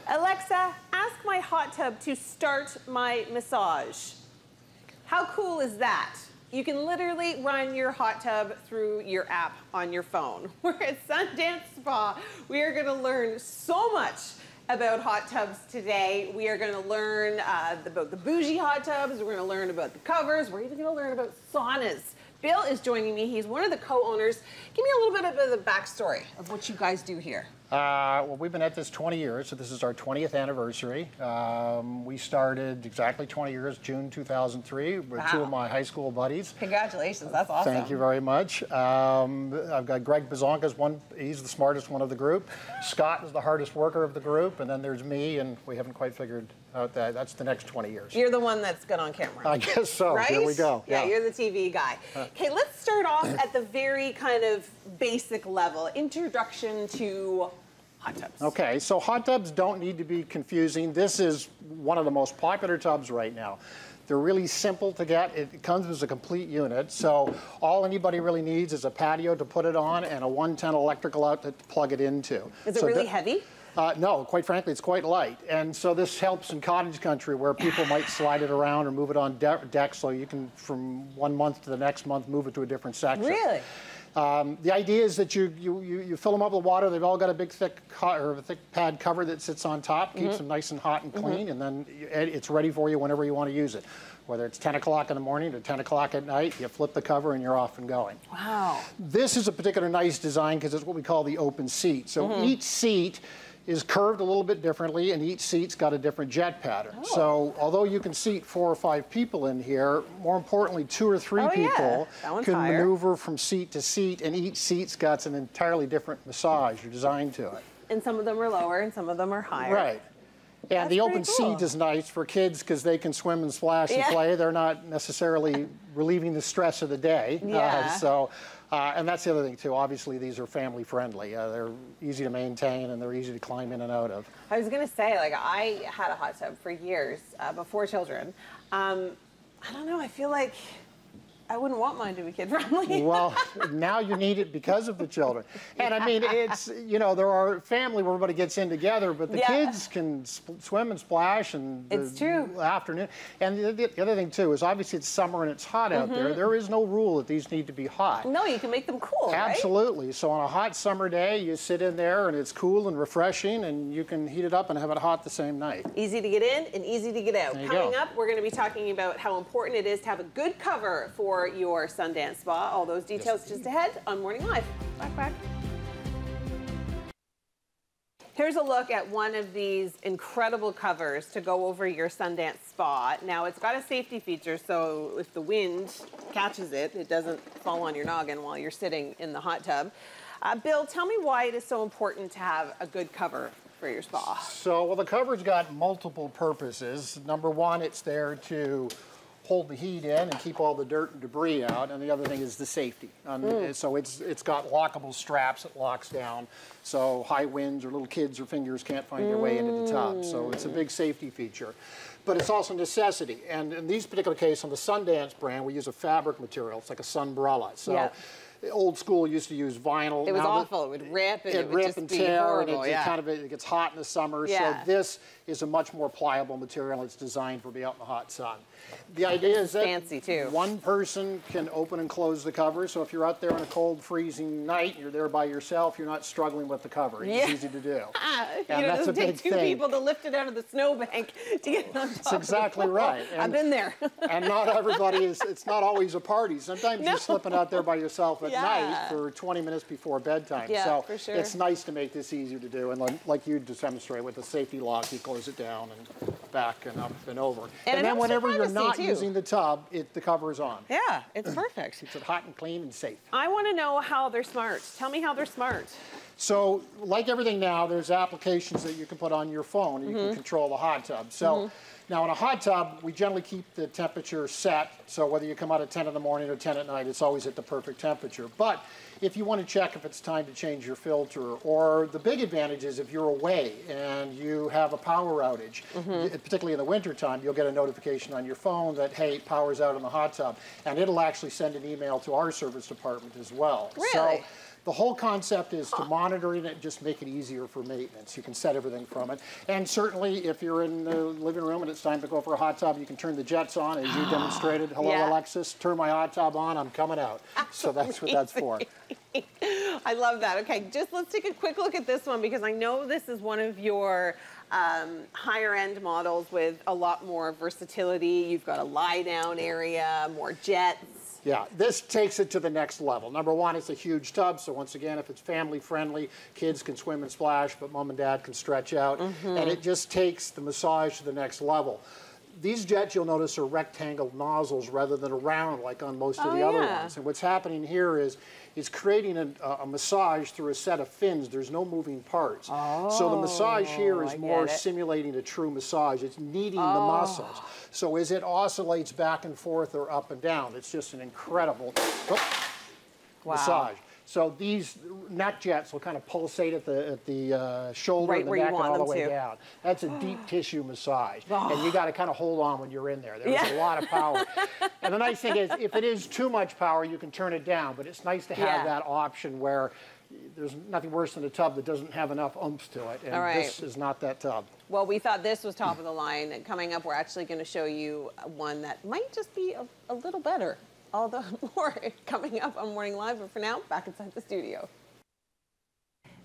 Alexa, ask my hot tub to start my massage. How cool is that? You can literally run your hot tub through your app on your phone. We're at Sundance Spa. We are going to learn so much about hot tubs today. We are going to learn about the bougie hot tubs. We're going to learn about the covers. We're even going to learn about saunas. Bill is joining me. He's one of the co-owners. Give me a little bit of the backstory of what you guys do here. Well, we've been at this 20 years, so this is our 20th anniversary. We started exactly 20 years, June 2003, with two of my high school buddies. Congratulations, that's awesome. Thank you very much. I've got Greg Bazonka, he's the smartest one of the group. Scott is the hardest worker of the group, and then there's me, and we haven't quite figured out that. That's the next 20 years. You're the one that's good on camera. I guess so. Right? Here we go. Yeah, you're the TV guy. Okay, let's start off at the very kind of basic level. Introduction to hot tubs. Okay, so hot tubs don't need to be confusing. This is one of the most popular tubs right now. They're really simple to get. It comes as a complete unit, so all anybody really needs is a patio to put it on and a 110 electrical outlet to plug it into. Is it really heavy? No, quite frankly, it's quite light. And so this helps in cottage country where people might slide it around or move it on deck so you can, from one month to the next month, move it to a different section. Really? The idea is that you fill them up with water. They've all got a big thick pad cover that sits on top, keeps them nice and hot and clean, and then it's ready for you whenever you want to use it. Whether it's 10 o'clock in the morning or 10 o'clock at night, you flip the cover and you're off and going. Wow. This is a particular nice design because it's what we call the open seat. So each seat is curved a little bit differently, and each seat's got a different jet pattern. So although you can seat 4 or 5 people in here, more importantly, 2 or 3 people can maneuver from seat to seat, and each seat's got an entirely different massage or design to it. And some of them are lower and some of them are higher. Right. And That's the open cool. seat is nice for kids because they can swim and splash and play. They're not necessarily relieving the stress of the day. And that's the other thing, too. Obviously, these are family friendly. They're easy to maintain, and they're easy to climb in and out of. I was going to say, like, I had a hot tub for years before children. I don't know. I feel like I wouldn't want mine to be kid friendly. Well, now you need it because of the children. And I mean, it's, you know, there are family where everybody gets in together, but the kids can swim and splash and the afternoon. And the other thing, too, is obviously it's summer and it's hot out there. There is no rule that these need to be hot. No, you can make them cool, Absolutely. So on a hot summer day, you sit in there and it's cool and refreshing, and you can heat it up and have it hot the same night. Easy to get in and easy to get out. Coming up, we're going to be talking about how important it is to have a good cover for your Sundance Spa. All those details just ahead on Morning Live. Back. Here's a look at one of these incredible covers to go over your Sundance Spa. Now, it's got a safety feature, so if the wind catches it, it doesn't fall on your noggin while you're sitting in the hot tub. Bill, tell me why it is so important to have a good cover for your spa. So, well, the cover's got multiple purposes. Number one, it's there to hold the heat in and keep all the dirt and debris out, and the other thing is the safety. So it's got lockable straps that locks down, so high winds or little kids or fingers can't find their way into the tub. So it's a big safety feature. But it's also a necessity, and in these particular cases, on the Sundance brand, we use a fabric material. It's like a sunbrella. So old school used to use vinyl. It was awful. It would rip and it would just be horrible. And it gets hot in the summer. So this is a much more pliable material. It's designed for being out in the hot sun. The idea is that one person can open and close the cover. So if you're out there on a cold, freezing night, you're there by yourself, you're not struggling with the cover. It's easy to do. And that's a big thing. It doesn't take 2 people to lift it out of the snowbank to get it on top. That's exactly right. I've been there. And not everybody is, it's not always a party. Sometimes you're slipping out there by yourself at night for 20 minutes before bedtime. So it's nice to make this easier to do. And like you just demonstrate with the safety lock, you close it down and back and up and over. And then whenever you're not using the tub, the cover is on. Yeah, it's perfect. Keeps it hot and clean and safe. I want to know how they're smart. Tell me how they're smart. So, like everything now, there's applications that you can put on your phone and you can control the hot tub. So, now in a hot tub, we generally keep the temperature set. So whether you come out at 10 in the morning or 10 at night, it's always at the perfect temperature. But if you want to check if it's time to change your filter, or the big advantage is if you're away and you have a power outage, particularly in the wintertime, you'll get a notification on your phone that, hey, power's out in the hot tub. And it'll actually send an email to our service department as well. Really? So, The whole concept is to monitoring it, just make it easier for maintenance. You can set everything from it. And certainly, if you're in the living room and it's time to go for a hot tub, you can turn the jets on, as you demonstrated. Hello, Alexis, turn my hot tub on, I'm coming out. So that's what that's for. I love that. Okay, let's take a quick look at this one, because I know this is one of your higher end models with a lot more versatility. You've got a lie down area, more jets. Yeah, this takes it to the next level. Number one, it's a huge tub, so once again, if it's family friendly, kids can swim and splash, but mom and dad can stretch out, and it just takes the massage to the next level. These jets, you'll notice, are rectangle nozzles rather than a round like on most of the other ones. And what's happening here is it's creating a massage through a set of fins. There's no moving parts. So the massage here is more simulating a true massage. It's kneading the muscles. So as it oscillates back and forth or up and down, it's just an incredible massage. So these neck jets will kind of pulsate at the shoulder and the neck and all the way down. That's a deep tissue massage. And you got to kind of hold on when you're in there. There's a lot of power. And the nice thing is, if it is too much power, you can turn it down. But it's nice to have that option where there's nothing worse than a tub that doesn't have enough oomph to it. And this is not that tub. Well, we thought this was top of the line. And coming up, we're actually going to show you one that might just be a little better. All the more coming up on Morning Live, but for now, back inside the studio.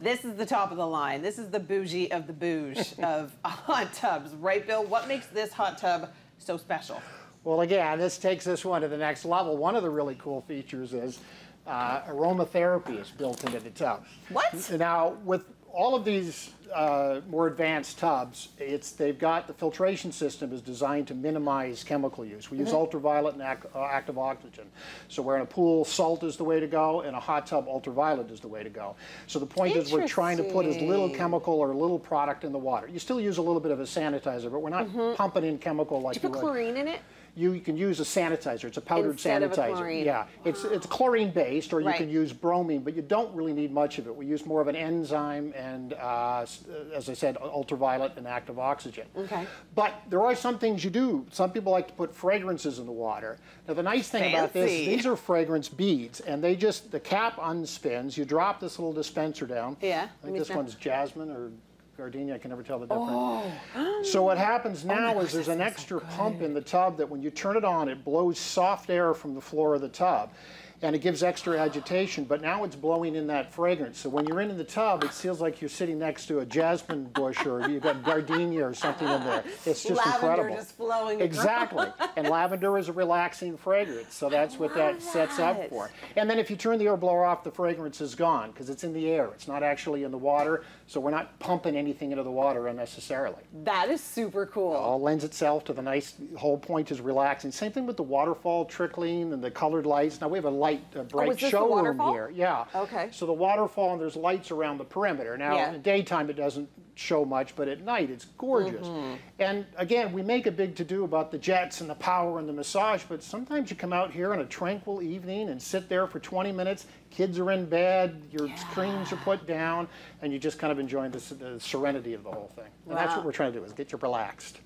This is the top of the line. This is the bougie of the bouge of hot tubs. Right, Bill? What makes this hot tub so special? Well, again, this takes this one to the next level. One of the really cool features is aromatherapy is built into the tub. What? Now, with all of these more advanced tubs, they've got the filtration system is designed to minimize chemical use. We use ultraviolet and active oxygen. So where in a pool, salt is the way to go, and a hot tub, ultraviolet is the way to go. So the point is we're trying to put as little chemical or little product in the water. You still use a little bit of a sanitizer, but we're not pumping in chemical like you would. Do you put chlorine in it? You can use a sanitizer. It's a powdered Instead sanitizer. Of a chlorine. Yeah, it's chlorine based, or you can use bromine, but you don't really need much of it. We use more of an enzyme and, as I said, ultraviolet and active oxygen. Okay. But there are some things you do. Some people like to put fragrances in the water. Now the nice thing about this, these are fragrance beads, and the cap unspins. You drop this little dispenser down. Yeah. I think this one's jasmine or gardenia, I can never tell the difference. So what happens now is there's an extra pump in the tub that when you turn it on, it blows soft air from the floor of the tub. And it gives extra agitation, but now it's blowing in that fragrance. So when you're in the tub, it feels like you're sitting next to a jasmine bush, or you've got gardenia or something in there. It's just incredible. Lavender just flowing. Exactly. And lavender is a relaxing fragrance, so that's what that sets up for. And then if you turn the air blower off, the fragrance is gone because it's in the air. It's not actually in the water, so we're not pumping anything into the water unnecessarily. That is super cool. It all lends itself to the whole point is relaxing. Same thing with the waterfall trickling and the colored lights. Now we have a bright showroom here. Yeah. Okay. So the waterfall, and there's lights around the perimeter. Now in the daytime it doesn't show much, but at night it's gorgeous. And again, we make a big to-do about the jets and the power and the massage, but sometimes you come out here on a tranquil evening and sit there for 20 minutes, kids are in bed, your screens are put down, and you just kind of enjoy the serenity of the whole thing. And that's what we're trying to do, is get you relaxed.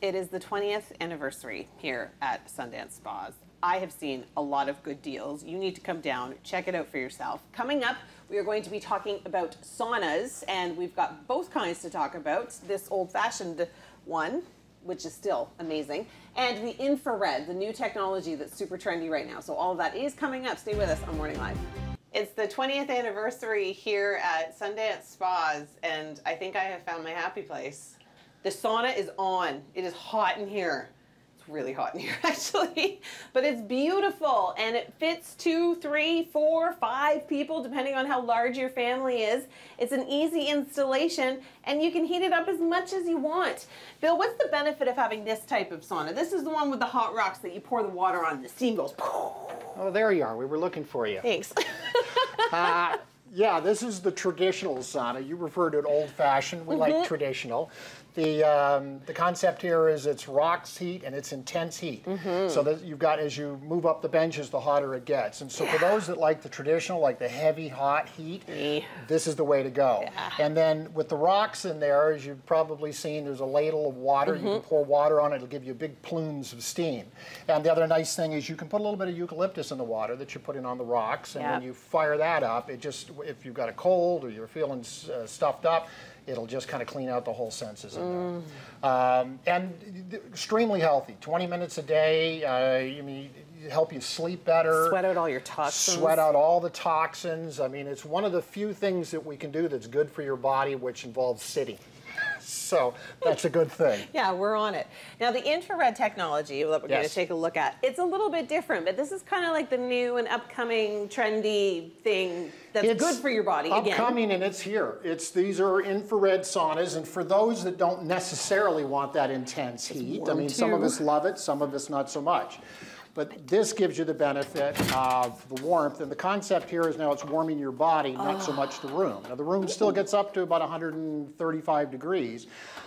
It is the 20th anniversary here at Sundance Spas. I have seen a lot of good deals. You need to come down, check it out for yourself. Coming up, we are going to be talking about saunas, and we've got both kinds to talk about. This old-fashioned one, which is still amazing, and the infrared, the new technology that's super trendy right now. So all of that is coming up. Stay with us on Morning Live. It's the 20th anniversary here at Sundance Spas, and I think I have found my happy place. The sauna is on. It is hot in here. Really hot in here actually, but it's beautiful and it fits 2, 3, 4, 5 people depending on how large your family is. It's an easy installation and you can heat it up as much as you want. Bill, what's the benefit of having this type of sauna? This is the one with the hot rocks that you pour the water on and the steam goes. Oh, there you are. We were looking for you. Thanks. Yeah, this is the traditional sauna. You refer to it old-fashioned. We like traditional. The concept here is it's rocks heat and it's intense heat. So that you've got, as you move up the benches, the hotter it gets. And so for those that like the traditional, like the heavy, hot heat, this is the way to go. And then with the rocks in there, as you've probably seen, there's a ladle of water. You can pour water on it. It'll give you big plumes of steam. And the other nice thing is you can put a little bit of eucalyptus in the water that you're putting on the rocks. And when you fire that up, it just if you've got a cold or you're feeling stuffed up, it'll just kind of clean out the whole senses in there. And extremely healthy. 20 minutes a day. Help you sleep better. Sweat out all your toxins. Sweat out all the toxins. I mean, it's one of the few things that we can do that's good for your body, which involves sitting. So that's a good thing. Yeah, we're on it. Now, the infrared technology that we're going to take a look at, it's a little bit different, but this is kind of like the new and upcoming trendy thing that's good for your body again. It's upcoming and it's here. These are infrared saunas, and for those that don't necessarily want that intense heat, I mean, some of us love it, some of us not so much. But this gives you the benefit of the warmth, and the concept here is now it's warming your body, not so much the room. Now the room still gets up to about 135 degrees,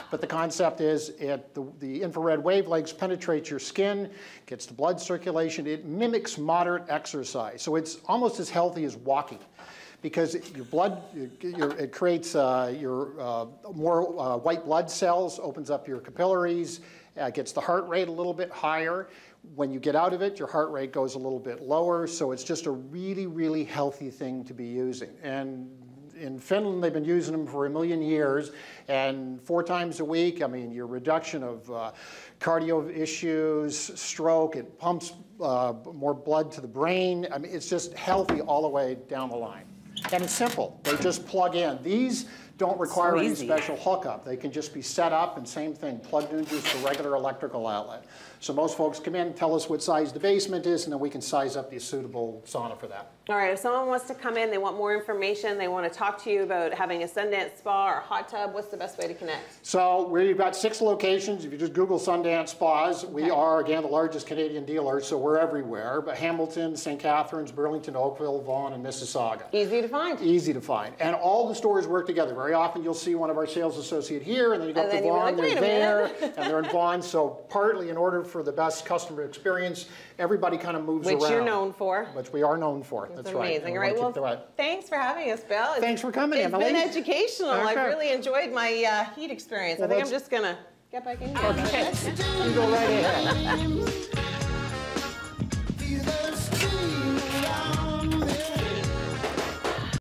but the concept is the infrared wavelengths penetrate your skin, gets the blood circulation, it mimics moderate exercise. So it's almost as healthy as walking, because your blood, it creates more white blood cells, opens up your capillaries, gets the heart rate a little bit higher. When you get out of it, your heart rate goes a little bit lower, so it's just a really, really healthy thing to be using. And in Finland, they've been using them for 1 million years, and 4 times a week, I mean, your reduction of cardio issues, stroke, it pumps more blood to the brain. I mean, it's just healthy all the way down the line. And it's simple. They just plug in. These don't require any special hookup. They can just be set up, and same thing, plugged into just a regular electrical outlet. So most folks come in, tell us what size the basement is, and then we can size up the suitable sauna for that. All right, if someone wants to come in, they want more information, they want to talk to you about having a Sundance Spa or a hot tub, what's the best way to connect? So we've got 6 locations. If you just Google Sundance Spas, we are, again, the largest Canadian dealer, so we're everywhere. But Hamilton, St. Catharines, Burlington, Oakville, Vaughan, and Mississauga. Easy to find. Easy to find. And all the stores work together. Very often you'll see one of our sales associates here, and then you go to Vaughan, they're there, and they're in Vaughan. So partly in order for the best customer experience, everybody kind of moves around. Which you're known for. Which we are known for. That's right. Amazing. All right, well, thanks for having us, Bill. Thanks for coming, Emily. It's been educational. Okay. I've really enjoyed my heat experience. Well, I think I'm just going to get back in here. Okay. You go right ahead.